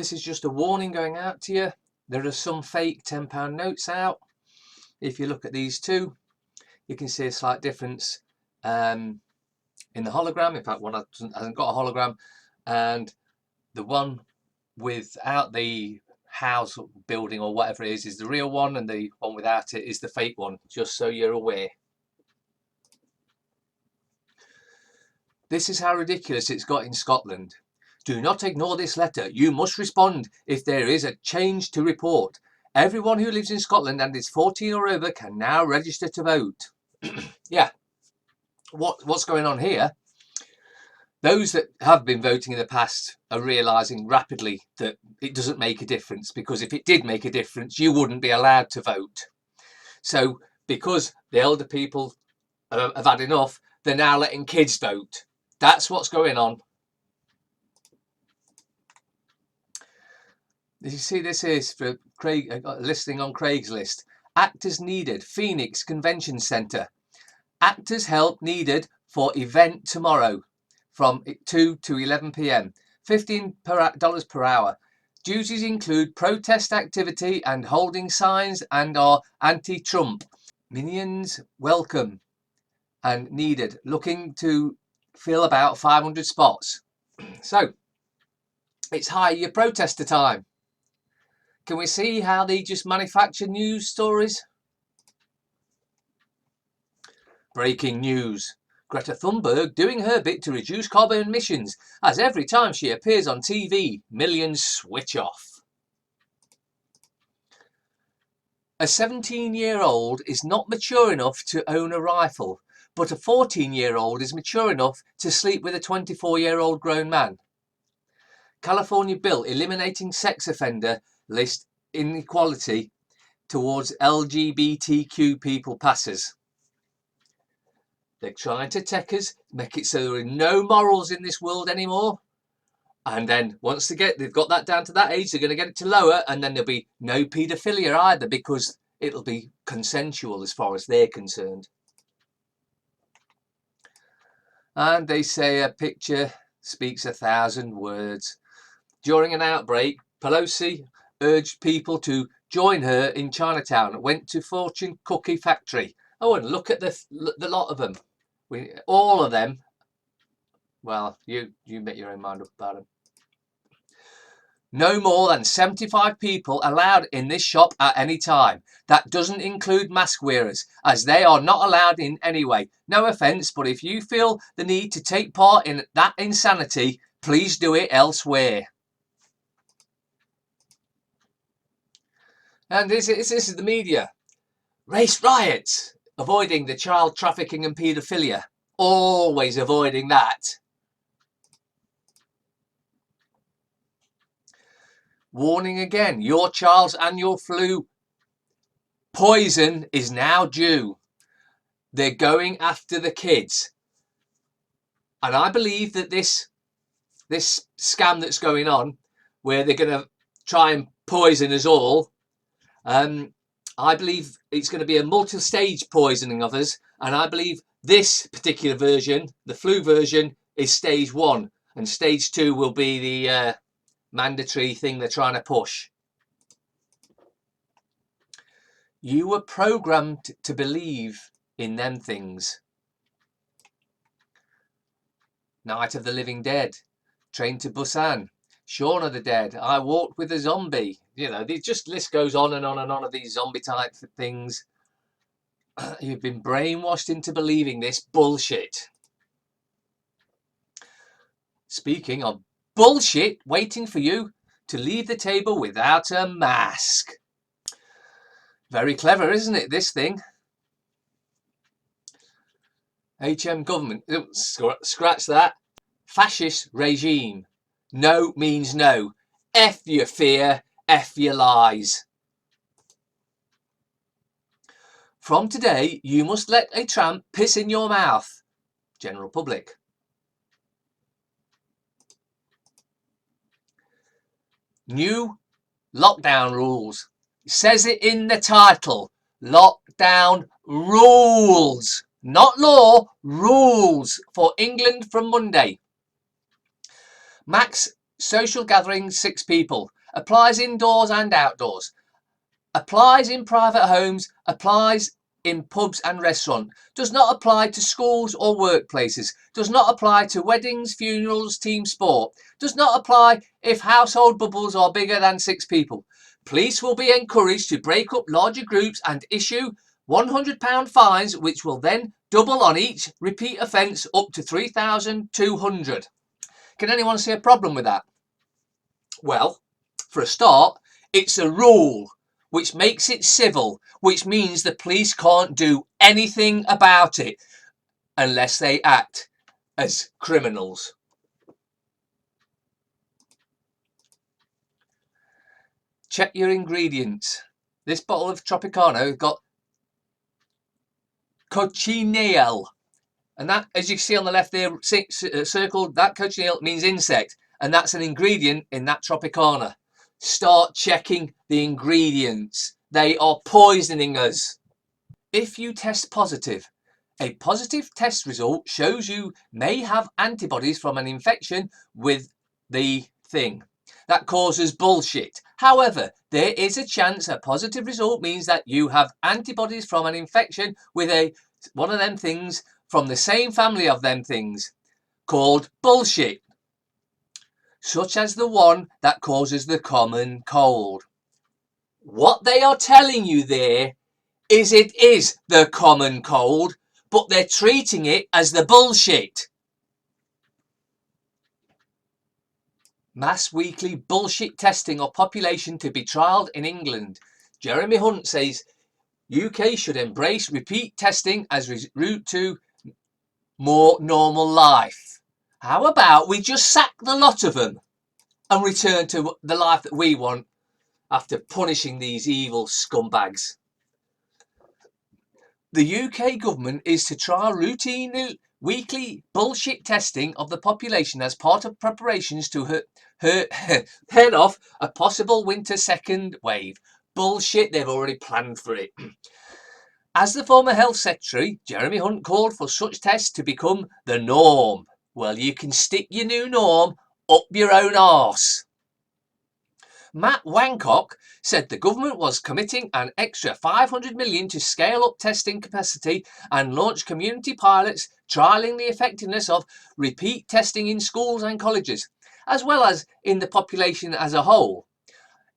this is just a warning going out to you. There are some fake £10 notes out. If you look at these two, you can see a slight difference in the hologram. In fact, one hasn't got a hologram, and the one without the house building or whatever it is the real one, and the one without it is the fake one, just so you're aware. This is how ridiculous it's got in Scotland. Do not ignore this letter. You must respond if there is a change to report. Everyone who lives in Scotland and is 14 or over can now register to vote. Yeah. What's going on here? Those that have been voting in the past are realising rapidly that it doesn't make a difference, because if it did make a difference, you wouldn't be allowed to vote. So because the elder people have had enough, they're now letting kids vote. That's what's going on. You see, this is for Craig, listing on Craigslist. Actors needed, Phoenix Convention Centre. Actors help needed for event tomorrow from 2 to 11 p.m. $15 per hour. Duties include protest activity and holding signs and are anti-Trump. Minions welcome and needed. Looking to fill about 500 spots. So it's hire your protester time. Can we see how they just manufacture news stories? Breaking news. Greta Thunberg doing her bit to reduce carbon emissions, as every time she appears on TV, millions switch off. A 17-year-old is not mature enough to own a rifle, but a 14-year-old is mature enough to sleep with a 24-year-old grown man. California bill eliminating sex offender list inequality towards LGBTQ people passes. They're trying to make it so there are no morals in this world anymore. And then once they've got that down to that age, they're going to get it to lower, and then there'll be no paedophilia either, because it'll be consensual as far as they're concerned. And they say a picture speaks 1,000 words. During an outbreak, Pelosi urged people to join her in Chinatown, went to Fortune Cookie Factory. Oh, and look at the lot of them. All of them. Well, you make your own mind up about them. No more than 75 people allowed in this shop at any time. That doesn't include mask wearers, as they are not allowed in anyway. No offence, but if you feel the need to take part in that insanity, please do it elsewhere. And this is the media. Race riots. Avoiding the child trafficking and paedophilia. Always avoiding that. Warning again. Your child's annual flu poison is now due. They're going after the kids. And I believe that this scam that's going on, where they're going to try and poison us all, I believe it's going to be a multi-stage poisoning of us, and I believe this particular version, the flu version, is stage 1, and stage 2 will be the mandatory thing they're trying to push. You were programmed to believe in them things. Night of the Living Dead, Train to Busan, Shaun of the Dead, I Walked with a Zombie. You know, the list goes on and on and on of these zombie type things. You've been brainwashed into believing this bullshit. Speaking of bullshit, waiting for you to leave the table without a mask. Very clever, isn't it, this thing? HM government, scratch that. Fascist regime. No means no. F your fear, F your lies. From today, you must let a tramp piss in your mouth. General public. New lockdown rules. It says it in the title. Lockdown rules. Not law, rules for England from Monday. Max social gathering 6 people. applies indoors and outdoors, applies in private homes, applies in pubs and restaurants, does not apply to schools or workplaces, does not apply to weddings, funerals, team sport, does not apply if household bubbles are bigger than 6 people. Police will be encouraged to break up larger groups and issue £100 fines, which will then double on each repeat offence up to £3,200. Can anyone see a problem with that? Well, for a start, it's a rule, which makes it civil, which means the police can't do anything about it unless they act as criminals. Check your ingredients. This bottle of Tropicana has got cochineal, and that, as you see on the left there, circled, that cochineal means insect, and that's an ingredient in that Tropicana. Start checking the ingredients. They are poisoning us. If you test positive, a positive test result shows you may have antibodies from an infection with the thing. That causes bullshit. However, there is a chance a positive result means that you have antibodies from an infection with one of them things from the same family of them things, called bullshit, such as the one that causes the common cold. What they are telling you there is it is the common cold, but they're treating it as the bullshit. Mass weekly bullshit testing of population to be trialled in England. Jeremy Hunt says UK should embrace repeat testing as route to more normal life. How about we just sack the lot of them and return to the life that we want after punishing these evil scumbags? The UK government is to trial routine weekly bullshit testing of the population as part of preparations to head off a possible winter second wave. Bullshit, they've already planned for it. As the former Health Secretary, Jeremy Hunt called for such tests to become the norm. Well, you can stick your new norm up your own arse. Matt Wancock said the government was committing an extra $500 million to scale up testing capacity and launch community pilots trialling the effectiveness of repeat testing in schools and colleges, as well as in the population as a whole.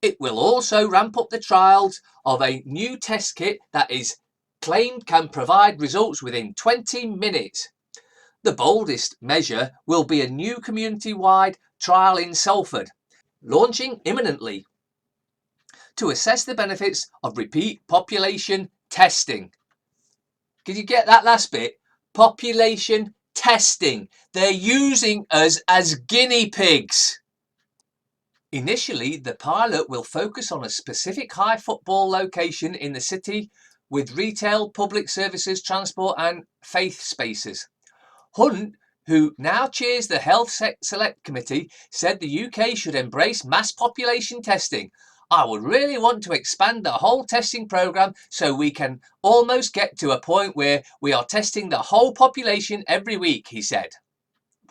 It will also ramp up the trials of a new test kit that is claimed can provide results within 20 minutes. The boldest measure will be a new community-wide trial in Salford, launching imminently, to assess the benefits of repeat population testing. Did you get that last bit? Population testing. They're using us as guinea pigs. Initially, the pilot will focus on a specific high football location in the city with retail, public services, transport and faith spaces. Hunt, who now chairs the Health Select Committee, said the UK should embrace mass population testing. I would really want to expand the whole testing programme so we can almost get to a point where we are testing the whole population every week, he said.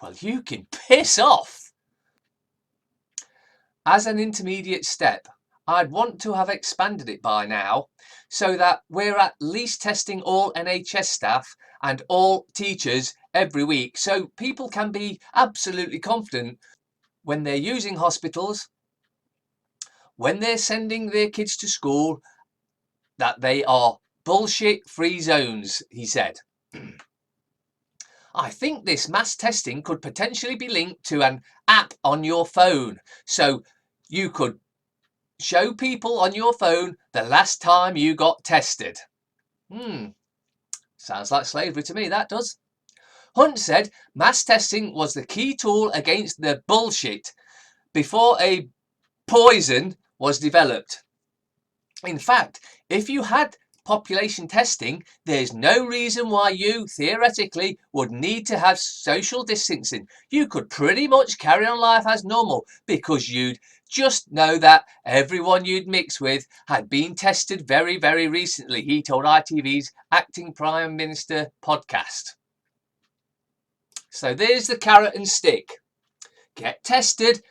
Well, you can piss off. As an intermediate step, I'd want to have expanded it by now so that we're at least testing all NHS staff and all teachers every week, so people can be absolutely confident when they're using hospitals, when they're sending their kids to school, that they are bullshit-free zones, he said. I think this mass testing could potentially be linked to an app on your phone, so you could show people on your phone the last time you got tested. Sounds like slavery to me, that does. Hunt said mass testing was the key tool against the bullshit before a poison was developed. In fact, if you had population testing, there's no reason why you, theoretically, would need to have social distancing. You could pretty much carry on life as normal because you'd just know that everyone you'd mix with had been tested very, very recently, he told ITV's Acting Prime Minister podcast. So there's the carrot and stick. Get tested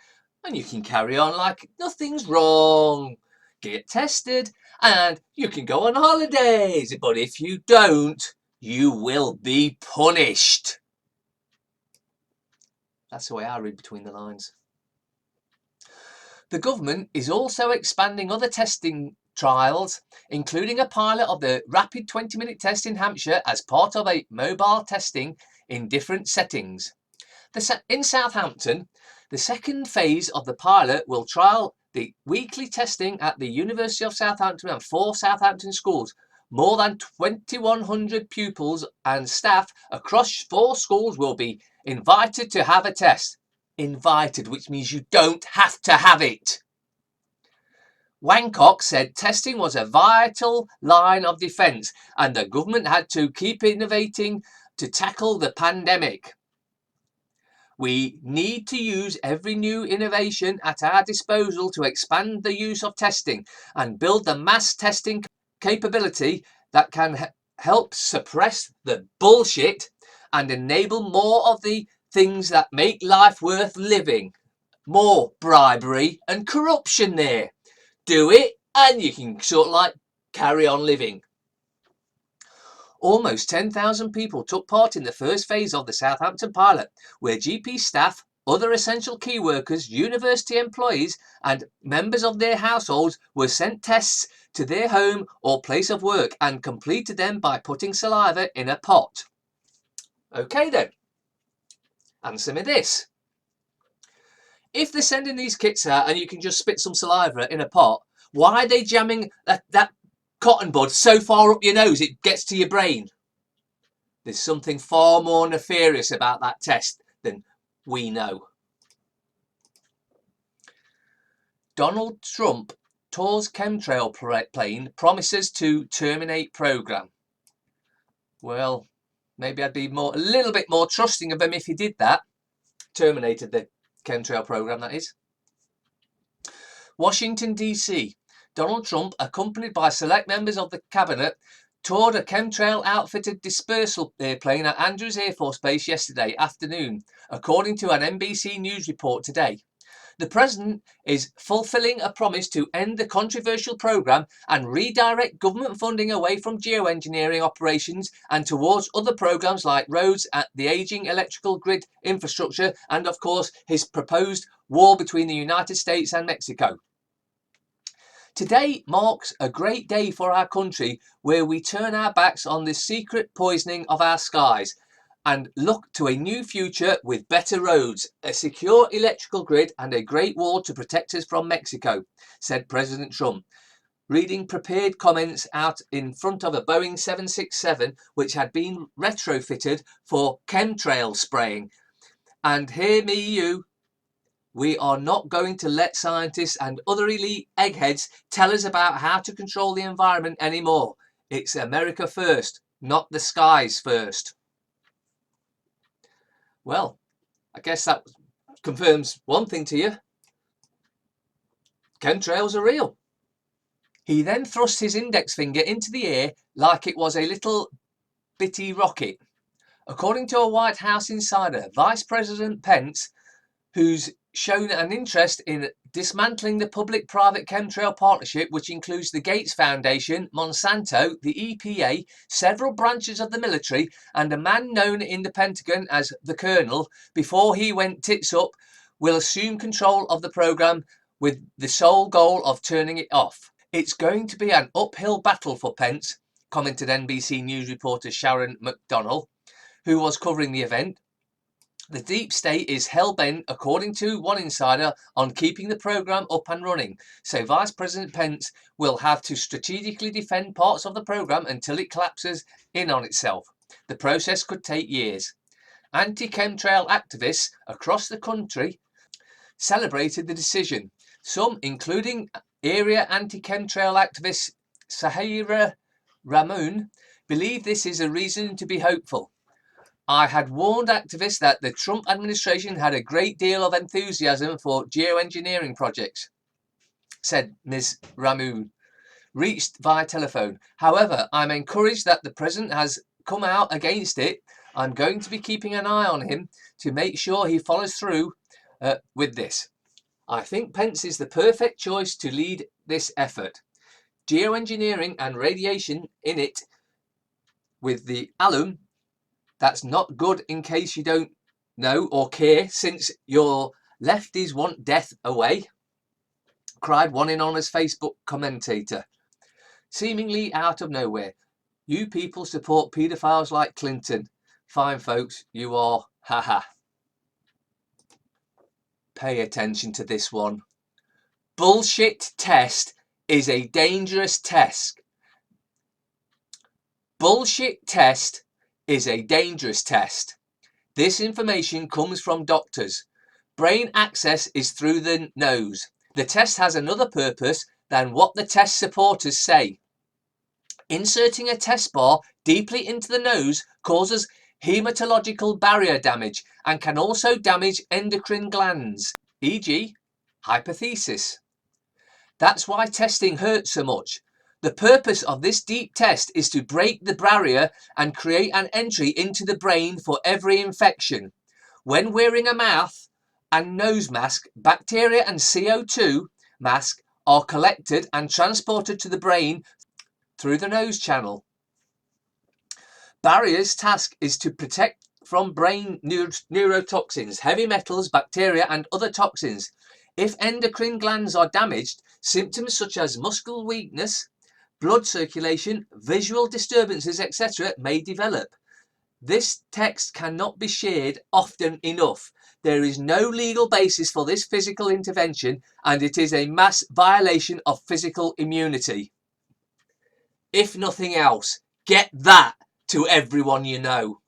and you can carry on like nothing's wrong. Get tested and you can go on holidays, but if you don't, you will be punished. That's the way I read between the lines. The government is also expanding other testing trials, including a pilot of the rapid 20-minute test in Hampshire as part of a mobile testing in different settings. In Southampton, the second phase of the pilot will trial the weekly testing at the University of Southampton and 4 Southampton schools. More than 2,100 pupils and staff across 4 schools will be invited to have a test. Invited, which means you don't have to have it. Wancock said testing was a vital line of defence and the government had to keep innovating to tackle the pandemic. We need to use every new innovation at our disposal to expand the use of testing and build the mass testing capability that can help suppress the bullshit and enable more of the things that make life worth living. More bribery and corruption there. Do it and you can sort of like carry on living. Almost 10,000 people took part in the first phase of the Southampton pilot, where GP staff, other essential key workers, university employees and members of their households were sent tests to their home or place of work and completed them by putting saliva in a pot. Okay then, answer me this. If they're sending these kits out and you can just spit some saliva in a pot, why are they jamming that cotton bud so far up your nose it gets to your brain? There's something far more nefarious about that test than we know. Donald Trump tours chemtrail plane, promises to terminate programme. Well, maybe I'd be a little bit more trusting of him if he did that. Terminated the chemtrail programme, that is. Washington, D.C. Donald Trump, accompanied by select members of the cabinet, toured a chemtrail outfitted dispersal airplane at Andrews Air Force Base yesterday afternoon, according to an NBC News report today. The president is fulfilling a promise to end the controversial programme and redirect government funding away from geoengineering operations and towards other programmes like roads, the ageing electrical grid infrastructure, and of course his proposed war between the United States and Mexico. Today marks a great day for our country where we turn our backs on the secret poisoning of our skies and look to a new future with better roads, a secure electrical grid and a great wall to protect us from Mexico, said President Trump, reading prepared comments out in front of a Boeing 767 which had been retrofitted for chemtrail spraying. And hear me you, we are not going to let scientists and other elite eggheads tell us about how to control the environment anymore. It's America first, not the skies first. Well, I guess that confirms one thing to you. Chemtrails are real. He then thrust his index finger into the air like it was a little bitty rocket. According to a White House insider, Vice President Pence, who's shown an interest in dismantling the public-private chemtrail partnership, which includes the Gates Foundation, Monsanto, the EPA, several branches of the military, and a man known in the Pentagon as the Colonel, before he went tits up, will assume control of the programme with the sole goal of turning it off. It's going to be an uphill battle for Pence, commented NBC News reporter Sharon McDonnell, who was covering the event. The deep state is hell-bent, according to one insider, on keeping the programme up and running, so Vice President Pence will have to strategically defend parts of the programme until it collapses in on itself. The process could take years. Anti-chemtrail activists across the country celebrated the decision. Some, including area anti-chemtrail activist Sahira Ramoon, believe this is a reason to be hopeful. I had warned activists that the Trump administration had a great deal of enthusiasm for geoengineering projects, said Ms. Ramoon, reached via telephone. However, I'm encouraged that the president has come out against it. I'm going to be keeping an eye on him to make sure he follows through with this. I think Pence is the perfect choice to lead this effort. Geoengineering and radiation in it with the alum, that's not good in case you don't know or care, since your lefties want death away, cried one anonymous Facebook commentator. Seemingly out of nowhere. You people support paedophiles like Clinton. Fine folks, you are. Haha. Pay attention to this one. Bullshit test is a dangerous test. Bullshit test is a dangerous test. This information comes from doctors. Brain access is through the nose. The test has another purpose than what the test supporters say. Inserting a test bar deeply into the nose causes hematological barrier damage and can also damage endocrine glands, e.g. hypothesis. That's why testing hurts so much. The purpose of this deep test is to break the barrier and create an entry into the brain for every infection. When wearing a mouth and nose mask, bacteria and CO2 mask are collected and transported to the brain through the nose channel. Barrier's task is to protect from brain neurotoxins, heavy metals, bacteria and other toxins. If endocrine glands are damaged, symptoms such as muscle weakness, blood circulation, visual disturbances, etc. may develop. This text cannot be shared often enough. There is no legal basis for this physical intervention, and it is a mass violation of physical immunity. If nothing else, get that to everyone you know.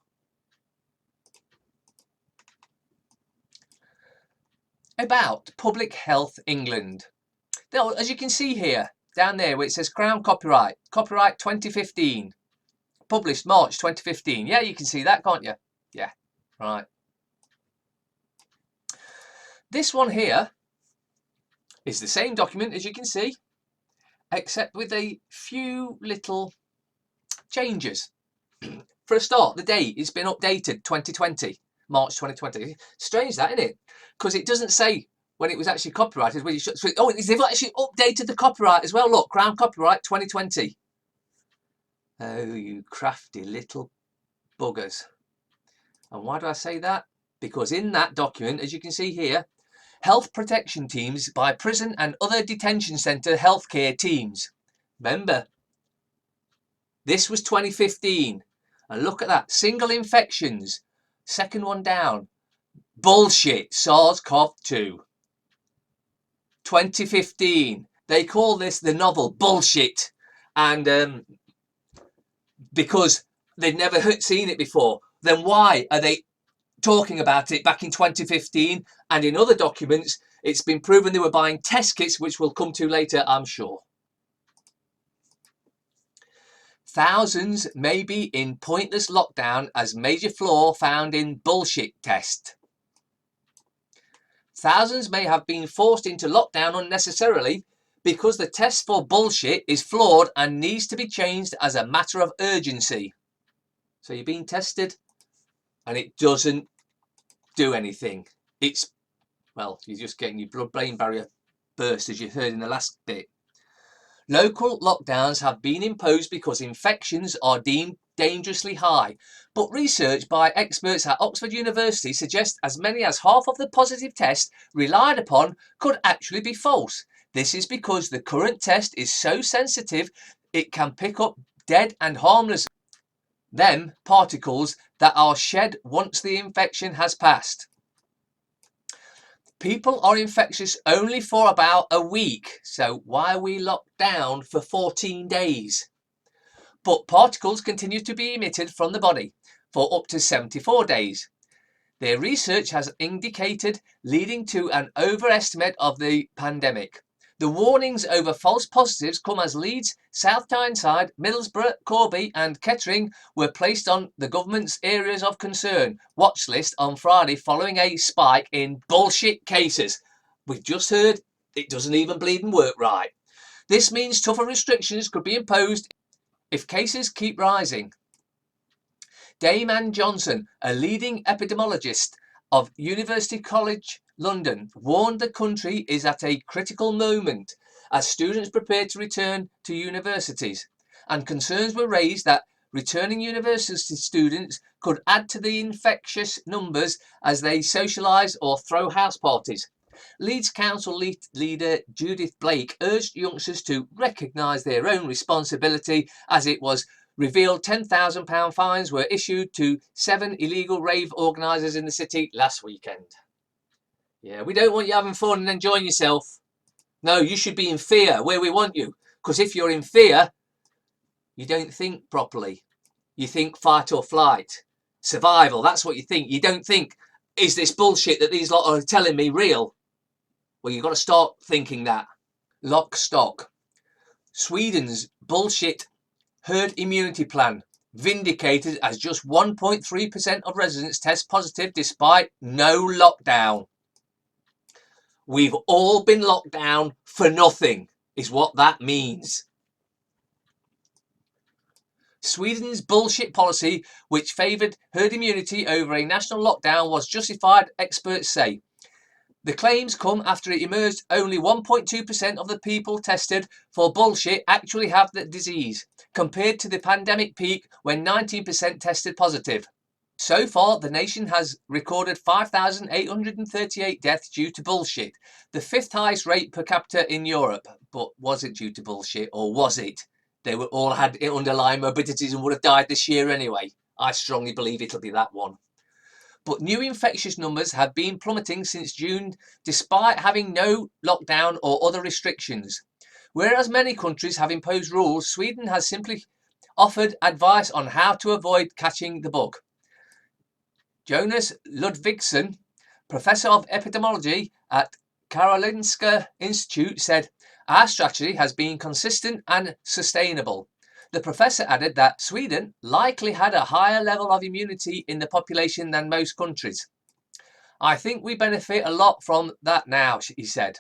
About Public Health England. Now, as you can see here, down there where it says Crown Copyright 2015, published March 2015. Yeah, you can see that, can't you? Yeah, right. This one here is the same document, as you can see, except with a few little changes. For a start, the date has been updated 2020, March 2020. Strange that, isn't it? Because it doesn't say when it was actually copyrighted. Oh, they've actually updated the copyright as well. Look, Crown Copyright 2020. Oh, you crafty little buggers. And why do I say that? Because in that document, as you can see here, health protection teams by prison and other detention centre healthcare teams. Remember, this was 2015. And look at that. Single infections. Second one down. Bullshit. SARS-CoV-2. 2015. They call this the novel bullshit. And because they'd never seen it before, then why are they talking about it back in 2015? And in other documents, it's been proven they were buying test kits, which we'll come to later, I'm sure. Thousands may be in pointless lockdown as major flaw found in bullshit test. Thousands may have been forced into lockdown unnecessarily because the test for bullshit is flawed and needs to be changed as a matter of urgency. So you're being tested and it doesn't do anything. It's, well, you're just getting your blood-brain barrier burst, as you heard in the last bit. Local lockdowns have been imposed because infections are deemed dangerously high, but research by experts at Oxford University suggests as many as half of the positive tests relied upon could actually be false. This is because the current test is so sensitive it can pick up dead and harmless particles that are shed once the infection has passed. People are infectious only for about a week, so why are we locked down for 14 days? But particles continue to be emitted from the body for up to 74 days. Their research has indicated leading to an overestimate of the pandemic. The warnings over false positives come as Leeds, South Tyneside, Middlesbrough, Corby and Kettering were placed on the government's areas of concern watch list on Friday following a spike in bullshit cases. We've just heard it doesn't even bleeding work right. This means tougher restrictions could be imposed if cases keep rising. Dame Anne Johnson, a leading epidemiologist of University College London, warned the country is at a critical moment as students prepare to return to universities, and concerns were raised that returning university students could add to the infectious numbers as they socialise or throw house parties. Leeds Council leader Judith Blake urged youngsters to recognise their own responsibility as it was revealed £10,000 fines were issued to 7 illegal rave organisers in the city last weekend. Yeah, we don't want you having fun and enjoying yourself. No, you should be in fear where we want you. Because if you're in fear, you don't think properly. You think fight or flight. Survival, that's what you think. You don't think, is this bullshit that these lot are telling me real? Well, you've got to start thinking that. Lock stock. Sweden's bullshit herd immunity plan vindicated as just 1.3% of residents test positive despite no lockdown. We've all been locked down for nothing, is what that means. Sweden's bullshit policy, which favoured herd immunity over a national lockdown, was justified, experts say. The claims come after it emerged only 1.2% of the people tested for bullshit actually have the disease, compared to the pandemic peak when 19% tested positive. So far, the nation has recorded 5,838 deaths due to bullshit, the fifth highest rate per capita in Europe. But was it due to bullshit, or was it? They were all had underlying morbidities and would have died this year anyway. I strongly believe it'll be that one. But new infectious numbers have been plummeting since June, despite having no lockdown or other restrictions. Whereas many countries have imposed rules, Sweden has simply offered advice on how to avoid catching the bug. Jonas Ludvigsson, professor of epidemiology at Karolinska Institute, said, "Our strategy has been consistent and sustainable." The professor added that Sweden likely had a higher level of immunity in the population than most countries. "I think we benefit a lot from that now," he said.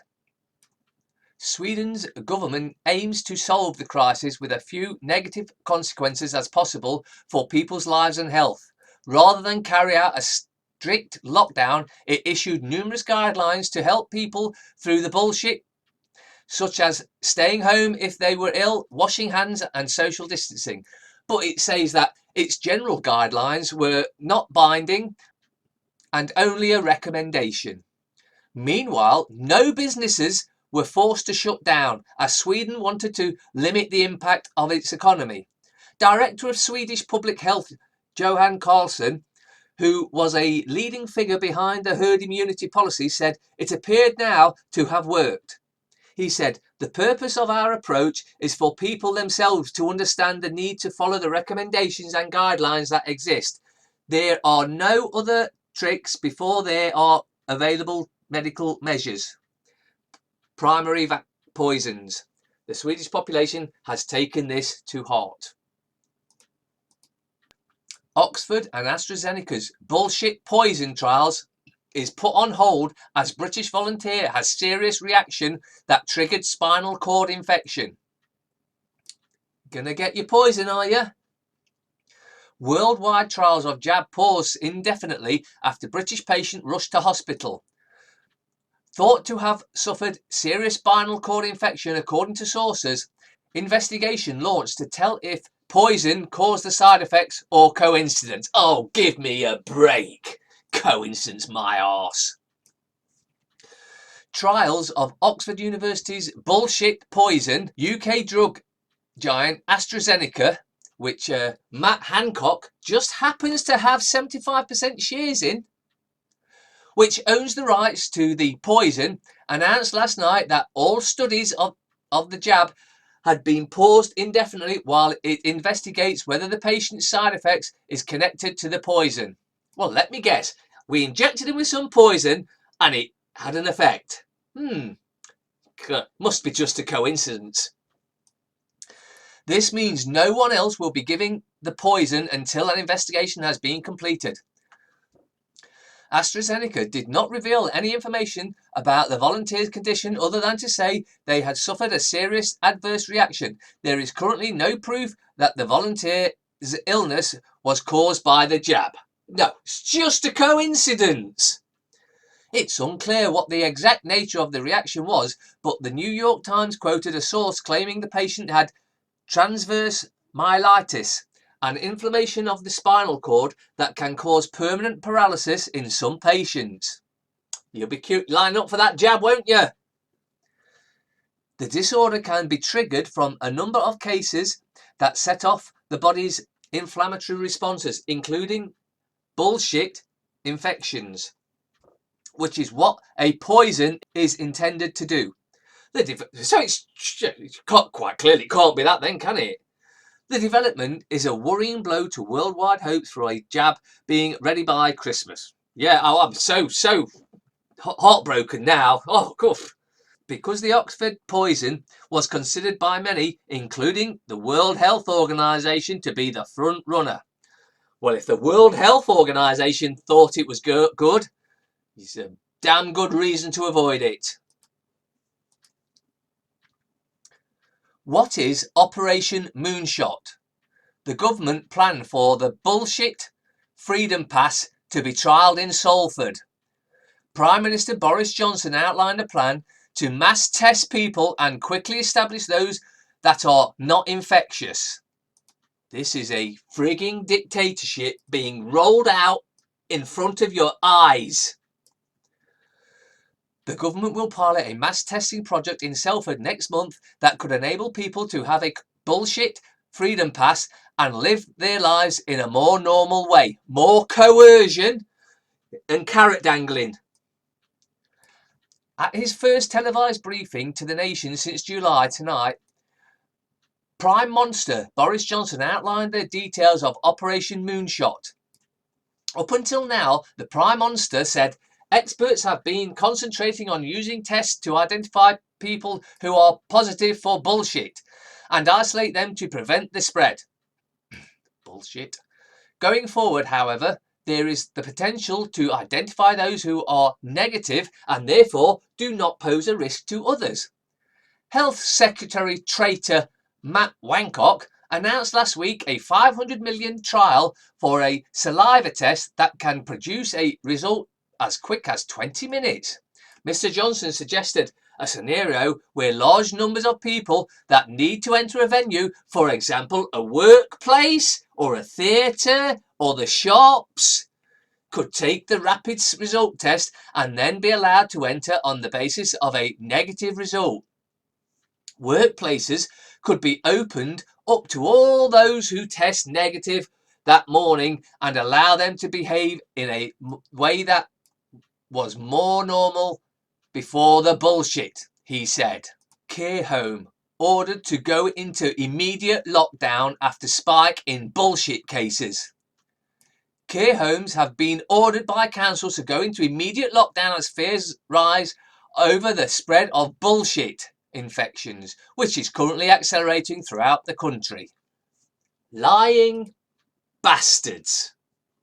Sweden's government aims to solve the crisis with as few negative consequences as possible for people's lives and health. Rather than carry out a strict lockdown, it issued numerous guidelines to help people through the bullshit, such as staying home if they were ill, washing hands and social distancing. But it says that its general guidelines were not binding and only a recommendation. Meanwhile, no businesses were forced to shut down as Sweden wanted to limit the impact of its economy. Director of Swedish Public Health Johan Carlson, who was a leading figure behind the herd immunity policy, said it appeared now to have worked. He said, "The purpose of our approach is for people themselves to understand the need to follow the recommendations and guidelines that exist. There are no other tricks before there are available medical measures. Primary poisons. The Swedish population has taken this to heart." Oxford and AstraZeneca's bullshit poison trials is put on hold as British volunteer has serious reaction that triggered spinal cord infection. Gonna get your poison, are you? Worldwide trials of jab paused indefinitely after British patient rushed to hospital. Thought to have suffered serious spinal cord infection, according to sources. Investigation launched to tell if poison caused the side effects or coincidence. Oh, give me a break. Coincidence, my arse. Trials of Oxford University's bullshit poison, UK drug giant AstraZeneca, which Matt Hancock just happens to have 75% shares in, which owns the rights to the poison, announced last night that all studies of the jab had been paused indefinitely while it investigates whether the patient's side effects is connected to the poison. Well, let me guess. We injected him with some poison and it had an effect. Must be just a coincidence. This means no one else will be giving the poison until an investigation has been completed. AstraZeneca did not reveal any information about the volunteer's condition other than to say they had suffered a serious adverse reaction. There is currently no proof that the volunteer's illness was caused by the jab. No, it's just a coincidence. It's unclear what the exact nature of the reaction was, but the New York Times quoted a source claiming the patient had transverse myelitis, an inflammation of the spinal cord that can cause permanent paralysis in some patients. You'll be cute, line up for that jab, won't you? The disorder can be triggered from a number of cases that set off the body's inflammatory responses, including bullshit infections, which is what a poison is intended to do. So it's quite clearly can't be that then, can it? The development is a worrying blow to worldwide hopes for a jab being ready by Christmas. Yeah, oh, I'm so heartbroken now. Oh, goof. Because the Oxford poison was considered by many, including the World Health Organization, to be the front runner. Well, if the World Health Organization thought it was good, it's a damn good reason to avoid it. What is Operation Moonshot? The government plan for the bullshit Freedom Pass to be trialled in Salford. Prime Minister Boris Johnson outlined a plan to mass test people and quickly establish those that are not infectious. This is a frigging dictatorship being rolled out in front of your eyes. The government will pilot a mass testing project in Salford next month that could enable people to have a bullshit Freedom Pass and live their lives in a more normal way. More coercion and carrot dangling. At his first televised briefing to the nation since July tonight, Prime Monster Boris Johnson outlined the details of Operation Moonshot. Up until now, the Prime Monster said experts have been concentrating on using tests to identify people who are positive for bullshit and isolate them to prevent the spread. Bullshit. Going forward, however, there is the potential to identify those who are negative and therefore do not pose a risk to others. Health Secretary traitor Matt Wancock announced last week a $500 million trial for a saliva test that can produce a result as quick as 20 minutes. Mr. Johnson suggested a scenario where large numbers of people that need to enter a venue, for example, a workplace or a theatre or the shops, could take the rapid result test and then be allowed to enter on the basis of a negative result. Workplaces could be opened up to all those who test negative that morning and allow them to behave in a way that was more normal before the bullshit, he said. Care home ordered to go into immediate lockdown after spike in bullshit cases. Care homes have been ordered by councils to go into immediate lockdown as fears rise over the spread of bullshit infections, which is currently accelerating throughout the country. Lying bastards.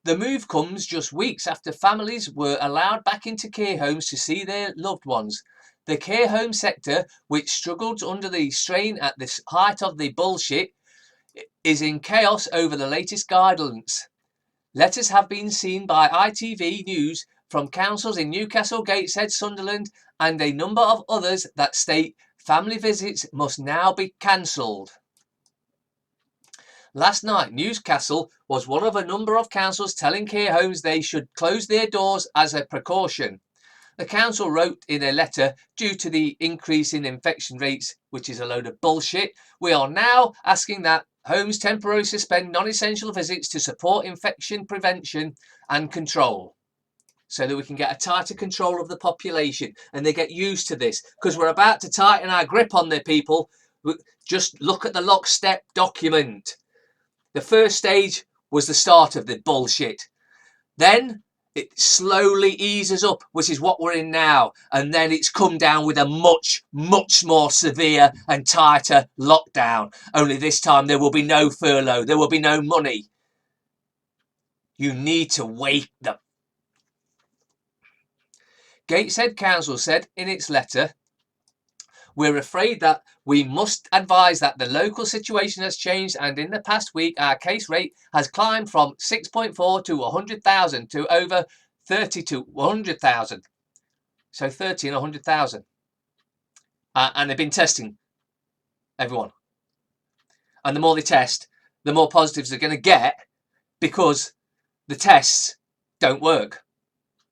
The move comes just weeks after families were allowed back into care homes to see their loved ones. The care home sector, which struggled under the strain at the height of the bullshit, is in chaos over the latest guidance. Letters have been seen by ITV News from councils in Newcastle, Gateshead, Sunderland and a number of others that state family visits must now be cancelled. Last night, Newcastle was one of a number of councils telling care homes they should close their doors as a precaution. The council wrote in a letter, due to the increase in infection rates, which is a load of bullshit, we are now asking that homes temporarily suspend non-essential visits to support infection prevention and control, so that we can get a tighter control of the population and they get used to this, because we're about to tighten our grip on the people. Just look at the lockstep document. The first stage was the start of the bullshit. Then it slowly eases up, which is what we're in now. And then it's come down with a much, much more severe and tighter lockdown. Only this time there will be no furlough. There will be no money. You need to wait. Gateshead Council said in its letter, we're afraid that we must advise that the local situation has changed, and in the past week our case rate has climbed from 6.4 to 100,000 to over 30 to 100,000. So 30 in 100,000. And they've been testing everyone. And the more they test, the more positives they're going to get, because the tests don't work.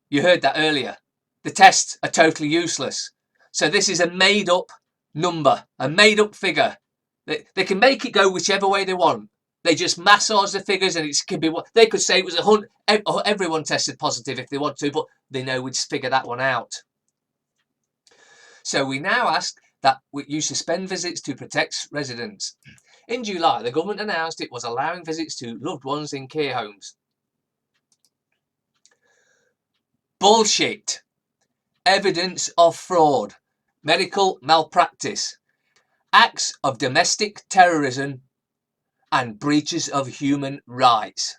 You heard that earlier. The tests are totally useless. So this is a made up number, a made up figure. They can make it go whichever way they want. They just massage the figures, and it can be what they could say it was 100. Everyone tested positive if they want to, but they know we'd figure that one out. So we now ask that you suspend visits to protect residents. In July, the government announced it was allowing visits to loved ones in care homes. Bullshit. Evidence of fraud. Medical malpractice. Acts of domestic terrorism and breaches of human rights.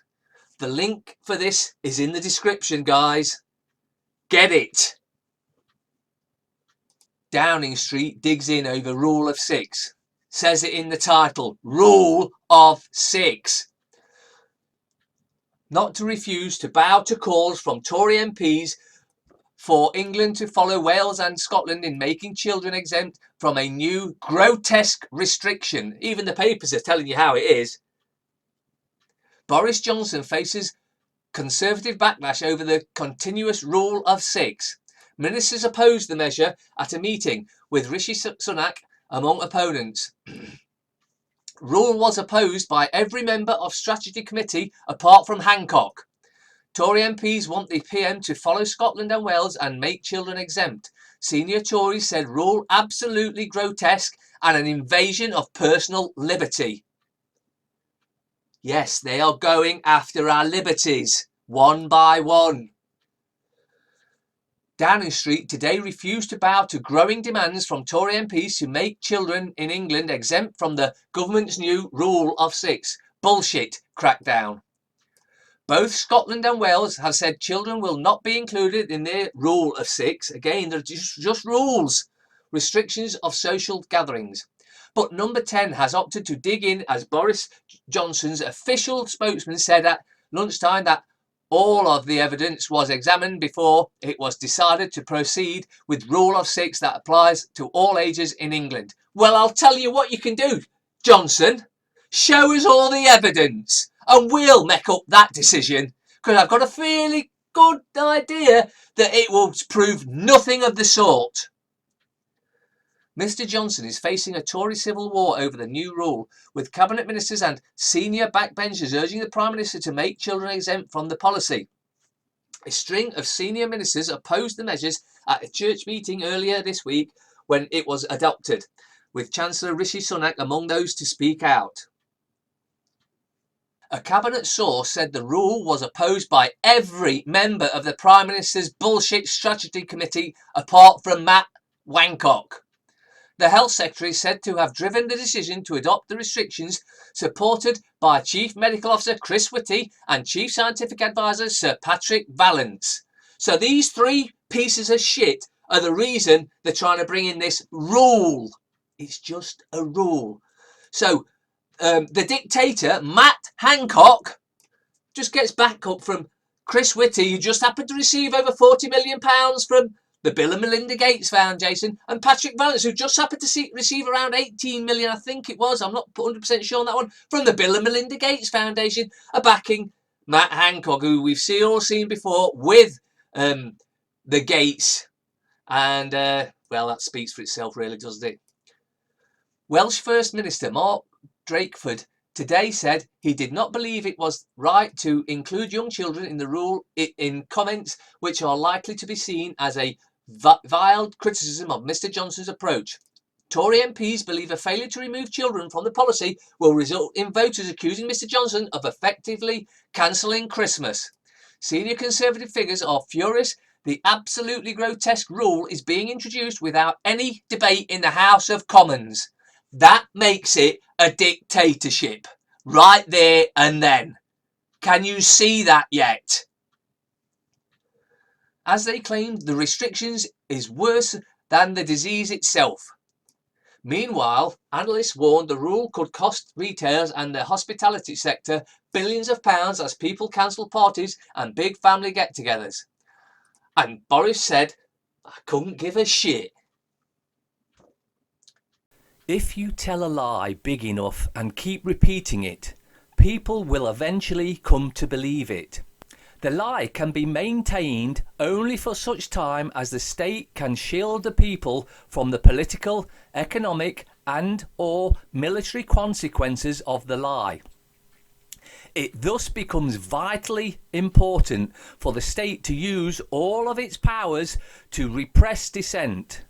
The link for this is in the description, guys. Get it. Downing Street digs in over Rule of Six. Says it in the title. Rule of Six. Not to refuse to bow to calls from Tory MPs for England to follow Wales and Scotland in making children exempt from a new grotesque restriction. Even the papers are telling you how it is. Boris Johnson faces Conservative backlash over the continuous Rule of Six. Ministers opposed the measure at a meeting with Rishi Sunak among opponents. Rule was opposed by every member of Strategy Committee apart from Hancock. Tory MPs want the PM to follow Scotland and Wales and make children exempt. Senior Tories said rule absolutely grotesque and an invasion of personal liberty. Yes, they are going after our liberties, one by one. Downing Street today refused to bow to growing demands from Tory MPs to make children in England exempt from the government's new Rule of Six. Bullshit crackdown. Both Scotland and Wales have said children will not be included in their Rule of Six. Again, they're just rules. Restrictions of social gatherings. But Number 10 has opted to dig in, as Boris Johnson's official spokesman said at lunchtime that all of the evidence was examined before it was decided to proceed with Rule of Six that applies to all ages in England. Well, I'll tell you what you can do, Johnson. Show us all the evidence and we'll make up that decision, because I've got a fairly good idea that it will prove nothing of the sort. Mr Johnson is facing a Tory civil war over the new rule, with cabinet ministers and senior backbenchers urging the Prime Minister to make children exempt from the policy. A string of senior ministers opposed the measures at a church meeting earlier this week when it was adopted, with Chancellor Rishi Sunak among those to speak out. A cabinet source said the rule was opposed by every member of the Prime Minister's bullshit strategy committee apart from Matt Hancock. The Health Secretary is said to have driven the decision to adopt the restrictions, supported by Chief Medical Officer Chris Whitty and Chief Scientific Advisor Sir Patrick Vallance. So these three pieces of shit are the reason they're trying to bring in this rule. It's just a rule. So the dictator, Matt Hancock, just gets backup from Chris Whitty, who just happened to receive over £40 million from the Bill and Melinda Gates Foundation, and Patrick Vallance, who just happened to receive around 18 million, I think it was, I'm not 100% sure on that one, from the Bill and Melinda Gates Foundation, are backing Matt Hancock, who we've all seen before with the Gates. And, well, that speaks for itself, really, doesn't it? Welsh First Minister Mark Drakeford today said he did not believe it was right to include young children in the rule in comments which are likely to be seen as a vile criticism of Mr Johnson's approach. Tory MPs believe a failure to remove children from the policy will result in voters accusing Mr Johnson of effectively cancelling Christmas. Senior Conservative figures are furious the absolutely grotesque rule is being introduced without any debate in the House of Commons. That makes it a dictatorship, right there and then. Can you see that yet? As they claimed, the restrictions is worse than the disease itself. Meanwhile, analysts warned the rule could cost retailers and the hospitality sector billions of pounds as people cancel parties and big family get-togethers. And Boris said, I couldn't give a shit. If you tell a lie big enough and keep repeating it, people will eventually come to believe it. The lie can be maintained only for such time as the state can shield the people from the political, economic and/or military consequences of the lie. It thus becomes vitally important for the state to use all of its powers to repress dissent.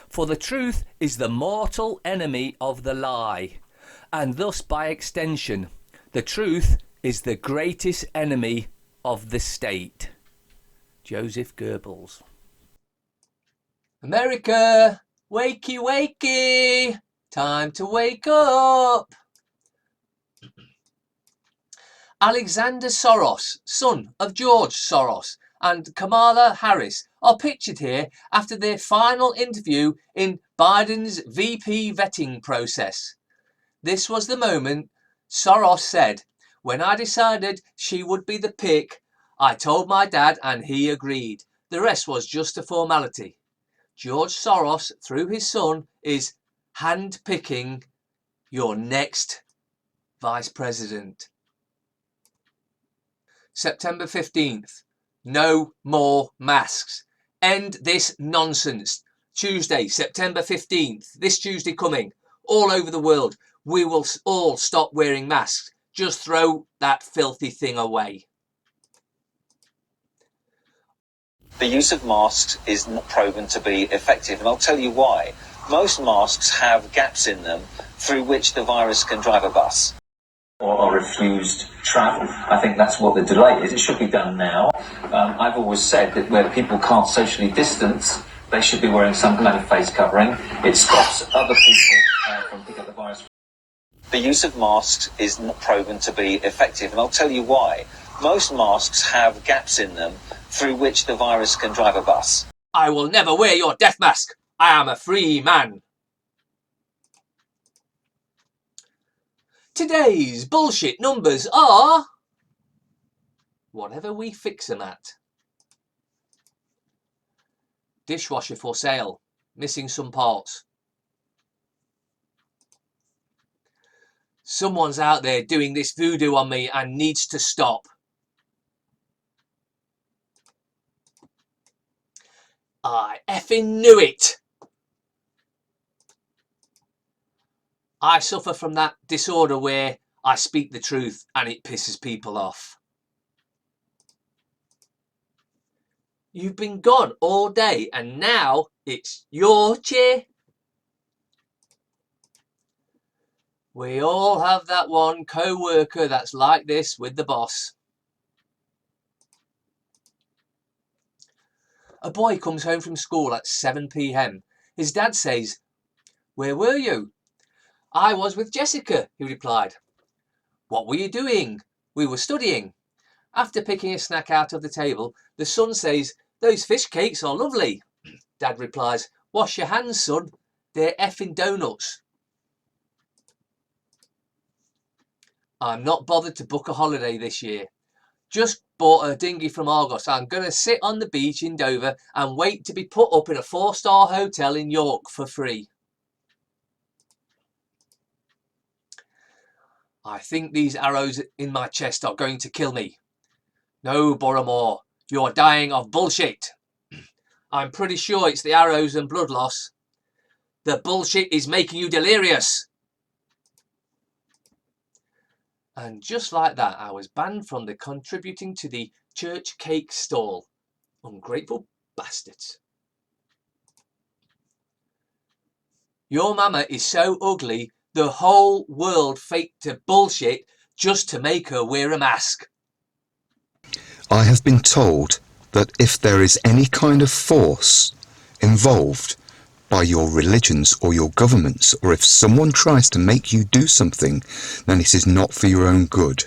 For the truth is the mortal enemy of the lie, and thus by extension, the truth is the greatest enemy of the state. Joseph Goebbels. America, wakey wakey, time to wake up. Alexander Soros, son of George Soros, and Kamala Harris are pictured here after their final interview in Biden's VP vetting process. This was the moment Soros said, "When I decided she would be the pick, I told my dad and he agreed. The rest was just a formality." George Soros, through his son, is hand-picking your next vice president. September 15th. No more masks. End this nonsense. Tuesday, September 15th. This Tuesday coming. All over the world. We will all stop wearing masks. Just throw that filthy thing away. The use of masks is not proven to be effective, and I'll tell you why. Most masks have gaps in them through which the virus can drive a bus. Or refused travel. I think that's what the delay is. It should be done now. I've always said that where people can't socially distance, they should be wearing some kind of face covering. It stops other people from picking up the virus. The use of masks is not proven to be effective, and I'll tell you why. Most masks have gaps in them through which the virus can drive a bus. I will never wear your death mask. I am a free man. Today's bullshit numbers are whatever we fix them at. Dishwasher for sale, missing some parts. Someone's out there doing this voodoo on me and needs to stop. I effing knew it. I suffer from that disorder where I speak the truth and it pisses people off. You've been gone all day and now it's your chair. We all have that one co-worker that's like this with the boss. A boy comes home from school at 7 p.m. His dad says, "Where were you?" "I was with Jessica," he replied. "What were you doing?" "We were studying." After picking a snack out of the table, the son says, "Those fish cakes are lovely." Dad replies, "Wash your hands, son. They're effing donuts." I'm not bothered to book a holiday this year. Just bought a dinghy from Argos. I'm going to sit on the beach in Dover and wait to be put up in a 4-star hotel in York for free. I think these arrows in my chest are going to kill me. No, Boramore, you're dying of bullshit. I'm pretty sure it's the arrows and blood loss. The bullshit is making you delirious. And just like that, I was banned from the contributing to the church cake stall. Ungrateful bastards. Your mama is so ugly, the whole world faked to bullshit just to make her wear a mask. I have been told that if there is any kind of force involved by your religions or your governments, or if someone tries to make you do something, then it is not for your own good.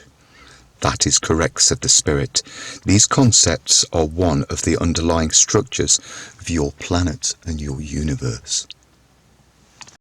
That is correct, said the Spirit. These concepts are one of the underlying structures of your planet and your universe.